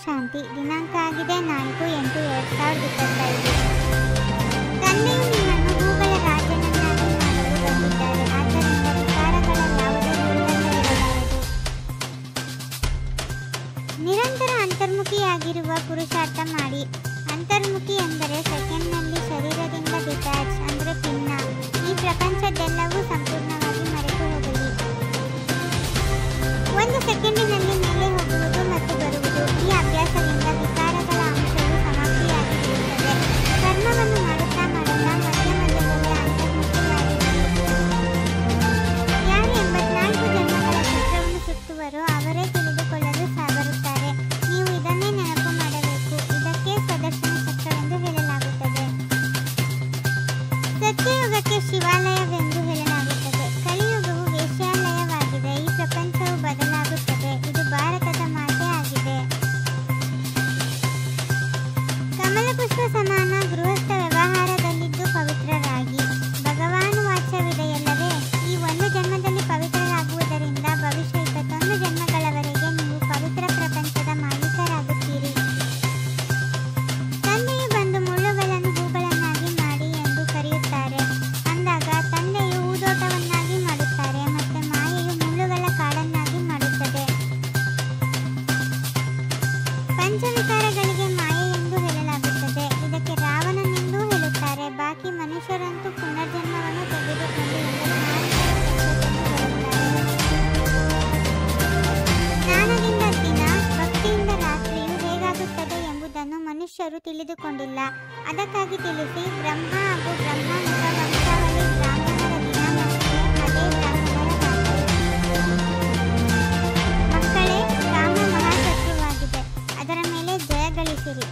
ಶಾಂತಿ. ದಿನಾಂಕ ಆಗಿದೆ 4/8/2025. ತಂದೆಯು ನಿಮ್ಮನ್ನು ಹೂಗಳ ರಾಜನನ್ನಾಗಿ ಮಾಡಲು ಬಂದಿದ್ದಾರೆ. ಆದ್ದರಿಂದ ವಿಕಾರಗಳ ಯಾವುದೇ ದುರ್ಗಂಧವಿರಬಾರದು. ನಿರಂತರ ಅಂತರ್ಮುಖಿಯಾಗಿರುವ ಪುರುಷಾರ್ಥ ಮಾಡಿ. ಅಂತರ್ಮುಖಿ ಎಂದರೆ ಸೆಕೆಂಡ್ನಲ್ಲಿ ಶರೀರದಿಂದ ಡಿಟ್ಯಾಚ್ ಅಂದರೆ ಭಿನ್ನ. ಈ ಪ್ರಪಂಚದೆಲ್ಲವೂ ಸಂಪೂರ್ಣವಾಗಿ ಮರೆತು ಹೋಗಲಿ. 1 ಸೆಕೆಂಡಿನಲ್ಲಿ ಮೇಲೆ ಹೋಗುವುದು ಮತ್ತು ಬರುವುದು. ಈ ಅಭ್ಯಾಸದಿಂದ ವಿಕಾರಗಳ ಅಂಶವು ಸಮಾಪ್ತಿಯಾಗಿರುತ್ತದೆ. ಕರ್ಮವನ್ನು ಮಾಡುತ್ತಾ ಮಾಡುತ್ತಾ ಮಧ್ಯ ಮಧ್ಯದಲ್ಲಿ ಅಂತರ್ಮುಖಿಯಾಗಿರುವುದು. ಯಾರು 84 ಜನ್ಮಗಳ ಚಕ್ರವನ್ನು ಸುತ್ತುವರೋ ಅವರೇ ತಿಳಿದುಕೊಳ್ಳಲು ಬರುತ್ತಾರೆ. ನೀವು ಇದನ್ನೇ ನೆನಪು ಮಾಡಬೇಕು. ಇದಕ್ಕೆ ಸ್ವದರ್ಶನ ಚಕ್ರವೆಂದು ಹೇಳಲಾಗುತ್ತದೆ. ಸತ್ಯಯುಗಕ್ಕೆ ಶಿವಾಲಯವೆಂದು ಹೇಳಲಾಗುತ್ತದೆ. ಕಲಿಯುಗವು ವೇಶ್ಯಾಲಯವಾಗಿದೆ. ಈ ಪ್ರಪಂಚವು ಬದಲಾಗುತ್ತದೆ. ಇದು ಭಾರತದ ಮಾತೆ ಆಗಿದೆ. ಕಮಲಪುಷ್ಪ ಸಮಾನ ಗೃಹಸ್ಥ ವ್ಯವಹಾರದಲ್ಲಿದ್ದು ಪವಿತ್ರರಾಗಿ. ಭಗವಾನ್ ವಾಚ್ಯವಿದೆಯಲ್ಲವೇ? ಈ 1 ಜನ್ಮದಲ್ಲಿ ಪವಿತ್ರರಾಗುವುದರಿಂದ ಭವಿಷ್ಯ 21 ಜನ್ಮಗಳವರೆಗೆ ನೀವು ಪವಿತ್ರ ಪ್ರಪಂಚದ ಮಾಲೀಕರಾಗುತ್ತೀರಿ. ತಂದೆಯು ಬಂದು ಮುಳ್ಳುಗಳನ್ನು ಹೂಗಳನ್ನಾಗಿ ಮಾಡಿ ಎಂದು ಕರೆಯುತ್ತಾರೆ. ಅಂದಾಗ ತಂದೆಯು ಹೂದೋಟವನ್ನಾಗಿ ಮಾಡುತ್ತಾರೆ ಮತ್ತು ಮಾಯೆಯು ಮುಳ್ಳುಗಳ ಕಾಡನ್ನಾಗಿ ಮಾಡುತ್ತದೆ. ಪಂಚವಿಕಾರಗಳಿಗೆ ಮಾಯೆ ಎಂದು ಹೇಳಲಾಗುತ್ತದೆ. ಇದಕ್ಕೆ ರಾವಣನೆಂದೂ ಹೇಳುತ್ತಾರೆ. ಬಾಕಿ ಮನುಷ್ಯರಂತೂ ಪುನರ್ಜನ್ಮವನ್ನು ತೆಗೆದುಕೊಂಡು 84 ಜ್ಞಾನದಿಂದ ದಿನ, ಭಕ್ತಿಯಿಂದ ರಾತ್ರಿಯು ಹೇಗಾಗುತ್ತದೆ ಎಂಬುದನ್ನು ಮನುಷ್ಯರು ತಿಳಿದುಕೊಂಡಿಲ್ಲ. ಅದಕ್ಕಾಗಿ ತಿಳಿಸಿ. ಬ್ರಹ್ಮ ಹಾಗೂ ಬ್ರಹ್ಮಮುಖ ವಂಶಾವಳಿ ಬ್ರಾಹ್ಮಣರ ದಿನ ಮತ್ತು ಅದೇ ಬ್ರಾಹ್ಮಣರ ರಾತ್ರಿ. ಮಕ್ಕಳೇ, ಕಾಮ ಮಹಾಶತ್ರುವಾಗಿದೆ. ಅದರ ಮೇಲೆ ಜಯ ಗಳಿಸಿರಿ.